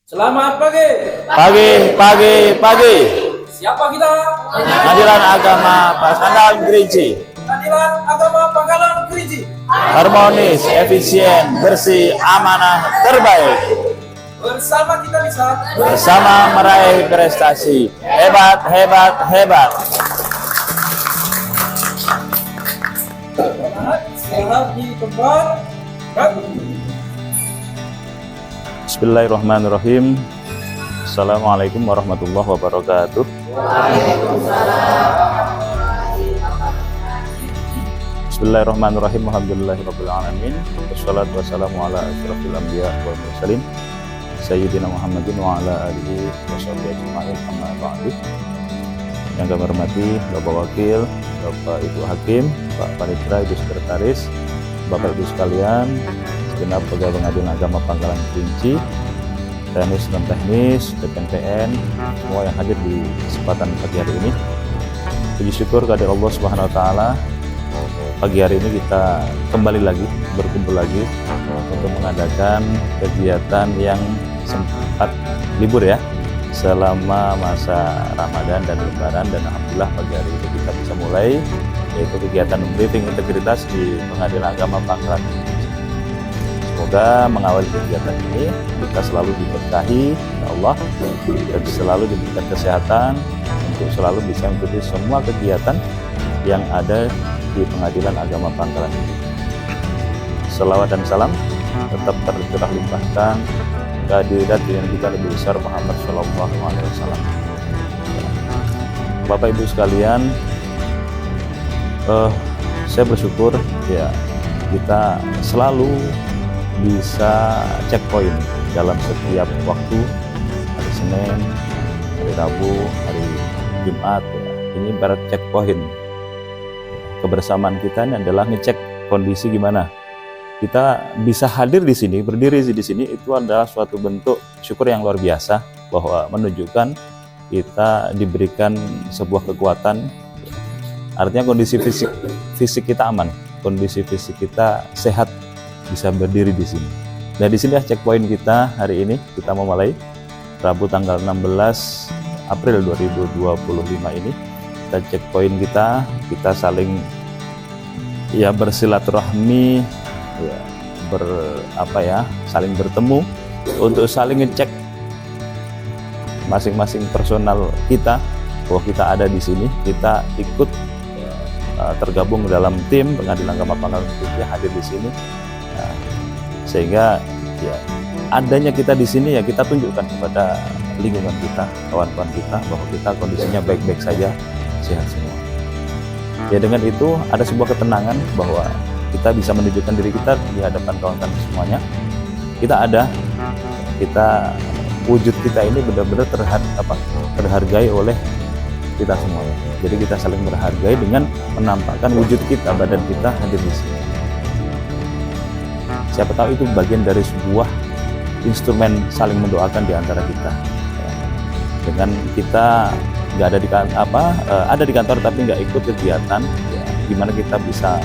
Selamat pagi. Pagi. Siapa kita? Pengadilan Agama Pangkalan Kerinci. Pengadilan Agama Pangkalan Kerinci. Harmonis, efisien, bersih, amanah, terbaik. Bersama kita bisa. Bersama meraih prestasi. Hebat. Sehat di tempat. Bismillahirrahmanirrahim. Assalamualaikum warahmatullahi wabarakatuh. Bismillahirrahmanirrahim. Alhamdulillahirabbil alamin. Wassalatu wassalamu ala asyrofil anbiya wal mursalin Sayyidina Muhammadin wa ala alihi washabbihi ajma'in, amma ba'du. Yang kami hormati Bapak Wakil, Bapak Ibu Hakim, Pak Panitera, Ibu Sekretaris, Bapak Ibu sekalian, segenap pegawai Pengadilan Agama Pangkalan Kerinci, teknis non teknis, PPN, semua yang hadir di kesempatan pagi hari ini. Puji syukur kepada Allah Subhanahu Wa Taala. Pagi hari ini kita kembali lagi berkumpul lagi untuk mengadakan kegiatan yang sempat libur ya selama masa Ramadan dan Lebaran, dan alhamdulillah pagi hari ini kita bisa mulai yaitu kegiatan briefing integritas di Pengadilan Agama Pangkalan Kerinci. Semoga mengawali kegiatan ini kita selalu diberkahi oleh Allah dan selalu diberikan kesehatan untuk selalu bisa mengikuti semua kegiatan yang ada di Pengadilan Agama Pangkalan Kerinci. Selawat dan salam tetap tercurah limpahkan kehadirat yang kita lebih besar Muhammad Shallallahu Alaihi Wasallam. Bapak Ibu sekalian, saya bersyukur ya kita selalu bisa checkpoint dalam setiap waktu, hari Senin, hari Rabu, hari Jumat ya. Ini ibarat checkpoint. Kebersamaan kita ini adalah ngecek kondisi gimana. Kita bisa hadir di sini, berdiri di sini, itu adalah suatu bentuk syukur yang luar biasa bahwa menunjukkan kita diberikan sebuah kekuatan. Artinya kondisi fisik kita aman, kondisi fisik kita sehat, bisa berdiri di sini. Nah, di sini checkpoint kita hari ini. Kita memulai Rabu tanggal 16 April 2025 ini. Kita checkpoint kita saling ya bersilaturahmi ya, saling bertemu untuk saling ngecek masing-masing personal kita bahwa kita ada di sini, kita ikut tergabung dalam tim Pengadilan Agama Pangkalan Kerinci, hadir di sini. Nah, sehingga ya adanya kita di sini ya kita tunjukkan kepada lingkungan kita, kawan-kawan kita bahwa kita kondisinya baik-baik saja, sehat semua. Ya dengan itu ada sebuah ketenangan bahwa kita bisa menunjukkan diri kita di hadapan kawan-kawan semuanya. Wujud kita ini benar-benar terhargai oleh kita semuanya. Jadi kita saling berhargai dengan menampakkan wujud kita, badan kita hadir di sini. Siapa tahu itu bagian dari sebuah instrumen saling mendoakan di antara kita. Dengan kita nggak ada di kantor tapi nggak ikut kegiatan, ya, gimana kita bisa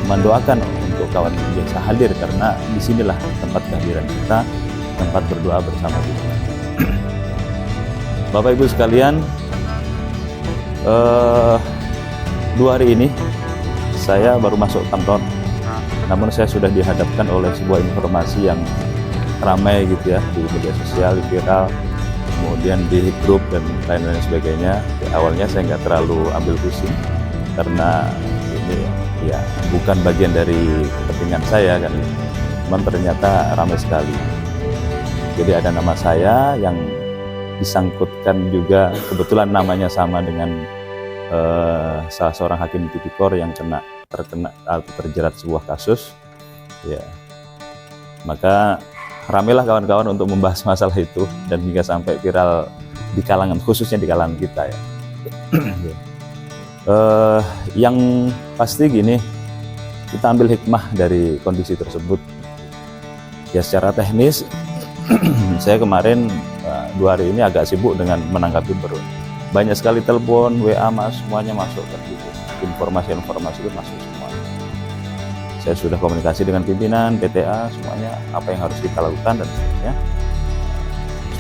mendoakan untuk kawan yang biasa hadir, karena disinilah tempat kehadiran kita, tempat berdoa bersama kita. Bapak Ibu sekalian, 2 hari ini saya baru masuk kantor. Namun saya sudah dihadapkan oleh sebuah informasi yang ramai gitu ya di media sosial, viral, kemudian di grup dan lain-lain sebagainya. Ya, awalnya saya nggak terlalu ambil pusing karena ini ya bukan bagian dari kepentingan saya kan. Cuman ternyata ramai sekali. Jadi ada nama saya yang disangkutkan juga, kebetulan namanya sama dengan salah seorang hakim di tipikor yang terkena atau terjerat sebuah kasus ya, maka ramailah kawan-kawan untuk membahas masalah itu dan hingga sampai viral di kalangan, khususnya di kalangan kita ya. Yang pasti gini, kita ambil hikmah dari kondisi tersebut ya. Secara teknis saya kemarin 2 hari ini agak sibuk dengan menanggapi banyak sekali telepon, WA semuanya masuk kan gitu. Informasi-informasi itu masuk semua. Saya sudah komunikasi dengan pimpinan, PTA, semuanya apa yang harus kita lakukan dan sebagainya.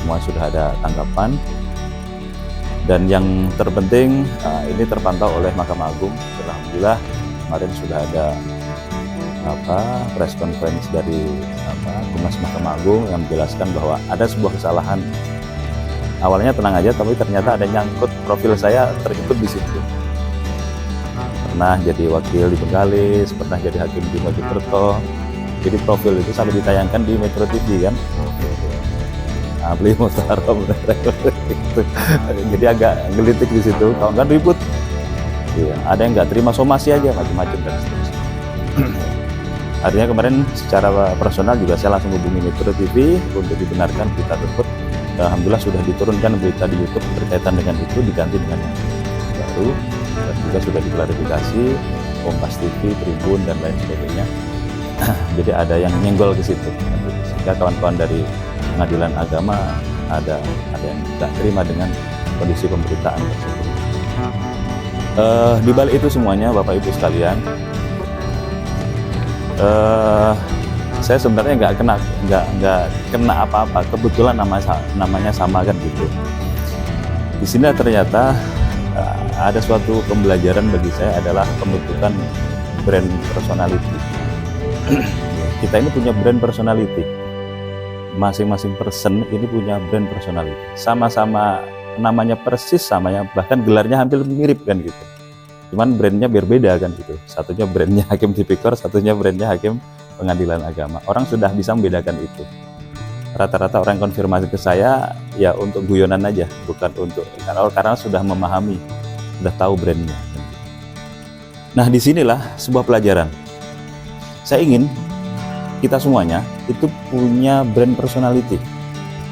semua sudah ada tanggapan. Dan yang terpenting ini terpantau oleh Mahkamah Agung. Alhamdulillah kemarin sudah ada press conference dari Humas Mahkamah Agung yang menjelaskan bahwa ada sebuah kesalahan. Awalnya tenang aja, tapi ternyata ada nyangkut profil saya terikut di situ. Pernah jadi wakil di Bengkalis, pernah jadi hakim di Mojokerto. Jadi profil itu sampai ditayangkan di Metro TV kan. Beli Mustarom jadi agak gelitik di situ, kalau nggak ribut. Iya, ada yang nggak terima somasi aja, macam-macam dan seterusnya. Artinya kemarin secara personal juga saya langsung hubungi Metro TV untuk dibenarkan berita tersebut. Alhamdulillah sudah diturunkan berita di YouTube berkaitan dengan itu, diganti dengan yang baru, dan juga sudah diklarifikasi Kompas TV, Tribun dan lain sebagainya. Jadi ada yang nyenggol ke situ, sehingga kawan-kawan dari Pengadilan Agama ada yang tidak terima dengan kondisi pemberitaan tersebut. Di balik itu semuanya, Bapak Ibu sekalian, saya sebenarnya nggak kena apa-apa. Kebetulan namanya sama kan gitu. Di sini ternyata ada suatu pembelajaran bagi saya adalah pembentukan brand personality. Kita ini punya brand personality. Masing-masing person ini punya brand personality. Sama-sama namanya persis samanya, bahkan gelarnya hampir mirip kan gitu. Cuman brandnya berbeda kan gitu. Satunya brandnya Hakim Tipikor, satunya brandnya Hakim Pengadilan Agama. Orang sudah bisa membedakan itu. Rata-rata orang konfirmasi ke saya ya untuk guyonan aja, bukan untuk karena sudah memahami, sudah tahu brandnya. Nah, disinilah sebuah pelajaran. Saya ingin kita semuanya itu punya brand personality,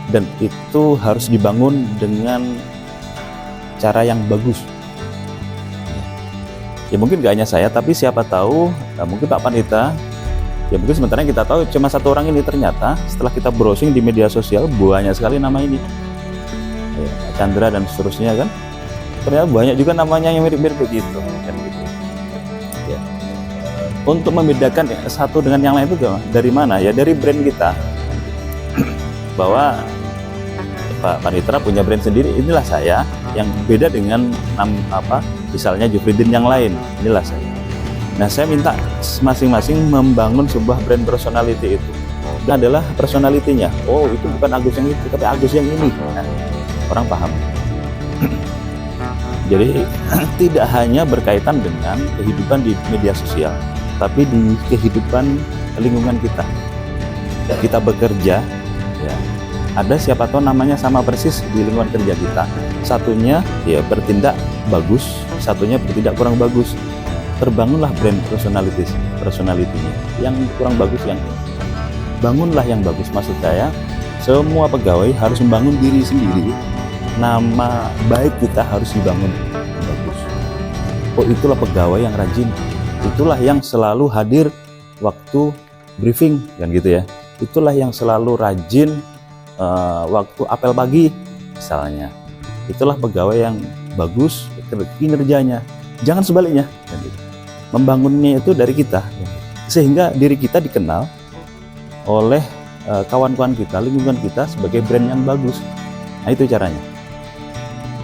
dan itu harus dibangun dengan cara yang bagus. Ya mungkin gak hanya saya, tapi siapa tahu mungkin Pak Panita, ya mungkin sementara kita tahu cuma satu orang ini, ternyata setelah kita browsing di media sosial banyak sekali nama ini, ya, Chandra dan seterusnya kan, ternyata banyak juga namanya yang mirip-mirip begitu kan gitu. Ya. Untuk membedakan satu dengan yang lain itu dari mana? Ya dari brand kita. Bahwa Pak Panitra punya brand sendiri, inilah saya, yang beda dengan misalnya Jufridin yang lain, inilah saya. Nah, saya minta masing-masing membangun sebuah brand personality itu. Dan adalah personalitinya. Oh, itu bukan Agus yang itu, tapi Agus yang ini. Nah, orang paham. Jadi tidak hanya berkaitan dengan kehidupan di media sosial, tapi di kehidupan lingkungan kita. Ya, kita bekerja, ya, ada siapa tahu namanya sama persis di lingkungan kerja kita. Satunya ya bertindak bagus, satunya bertindak kurang bagus. Terbangunlah brand personality-nya. Yang kurang bagus yang bangunlah yang bagus. Maksud saya, semua pegawai harus membangun diri sendiri. Nama baik kita harus dibangun bagus. Oh, itulah pegawai yang rajin. Itulah yang selalu hadir waktu briefing kan gitu ya. Itulah yang selalu rajin waktu apel pagi misalnya. Itulah pegawai yang bagus kinerjanya. Jangan sebaliknya kan gitu. Membangunnya itu dari kita, sehingga diri kita dikenal oleh kawan-kawan kita, lingkungan kita sebagai brand yang bagus. Nah, itu caranya.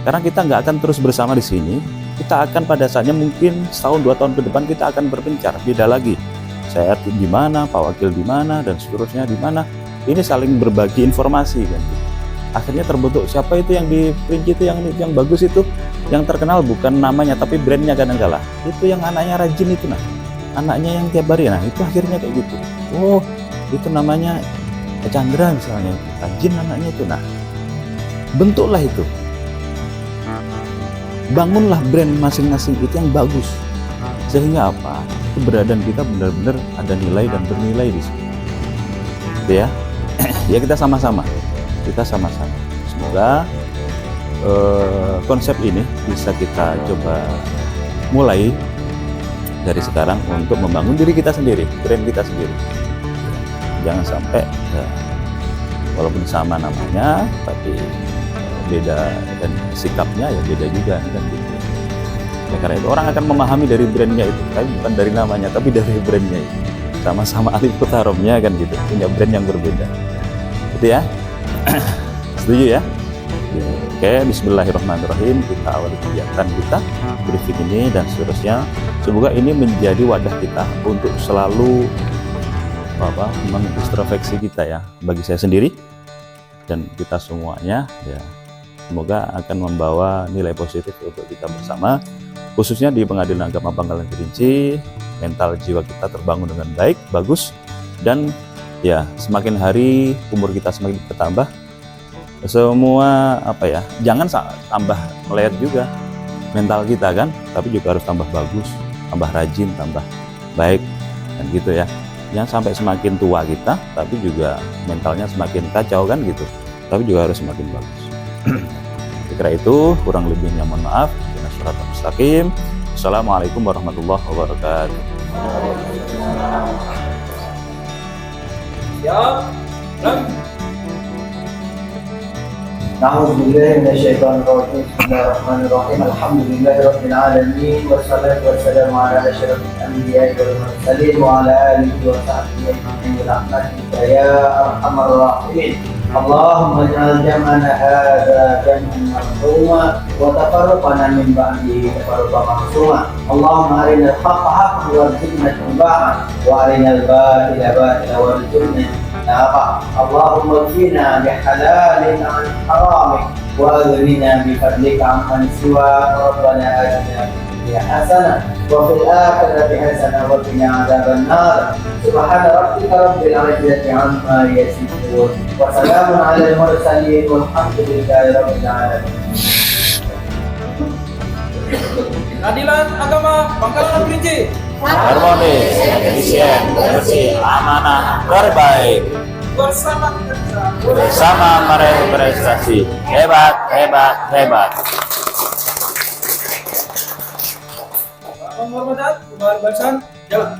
Karena kita nggak akan terus bersama di sini, kita akan pada saatnya mungkin setahun 2 tahun ke depan kita akan berpencar, beda lagi. Saya di mana, Pak Wakil di mana, dan seterusnya di mana. Ini saling berbagi informasi kan. Akhirnya terbentuk siapa itu yang diperinci itu yang bagus itu, yang terkenal bukan namanya tapi brandnya kadang-kala. Itu yang anaknya rajin itu nah, anaknya yang tiap hari, nah itu akhirnya kayak gitu. Oh, itu namanya Chandra misalnya, rajin anaknya itu. Nah, bentuklah itu. Bangunlah brand masing-masing itu yang bagus, sehingga apa, keberadaan kita benar-benar ada nilai dan bernilai di sini. Ya, ya kita sama-sama. Semoga konsep ini bisa kita coba mulai dari sekarang untuk membangun diri kita sendiri, brand kita sendiri. Jangan sampai walaupun sama namanya, tapi beda dan sikapnya ya beda juga kan gitu. Ya, karena itu orang akan memahami dari brandnya itu, tapi bukan dari namanya, tapi dari brandnya itu. Sama-sama alif putaromnya kan gitu, punya brand yang berbeda. Gitu ya. Setuju ya? Oke, bismillahirrahmanirrahim. Kita awali kegiatan kita, briefing ini dan seterusnya. Semoga ini menjadi wadah kita untuk selalu mengintrospeksi kita ya, bagi saya sendiri dan kita semuanya ya. Semoga akan membawa nilai positif untuk kita bersama, khususnya di Pengadilan Agama Pangkalan Kerinci. Mental jiwa kita terbangun dengan baik, bagus, dan ya semakin hari umur kita semakin bertambah. Semua jangan tambah melihat juga mental kita kan, tapi juga harus tambah bagus, tambah rajin, tambah baik, dan gitu ya. Jangan sampai semakin tua kita, tapi juga mentalnya semakin kacau kan gitu, tapi juga harus semakin bagus. Kira itu, kurang lebihnya mohon maaf. Mustaqim. Assalamualaikum warahmatullahi wabarakatuh. Siap. Dan أعوذ بالله من الشيطان الرجيم بسم الله الرحمن الرحيم الحمد لله رب العالمين والصلاة والسلام على أشرف الأنبياء والمرسلين وعلى آله وصحبه أجمعين برحمتك يا أرحم الراحمين اللهم اجعل جمعنا هذا جمعا مرحوما وتفرقنا من بعده تفرقا معصوما اللهم أرنا الحق حقا وارزقنا اتباعه وأرنا الباطل باطلا وارزقنا اللهم اكفنا بحلالك عن حرامك واغننا بفضلك عمن سواك ربنا اتنا في الدنيا حسنه وفي الاخره حسنه وقنا عذاب النار سبحان ربك رب العزه عما يصفون وسلام على المرسلين والحمد لله رب العالمين. Pengadilan Agama Pangkalan Kerinci. Harmonis, efisien, bersih, amanah, terbaik. Bersama kita bisa. Bersama meraih prestasi. Hebat, hebat, hebat. Penghormatan, Umar Barsan, jalan.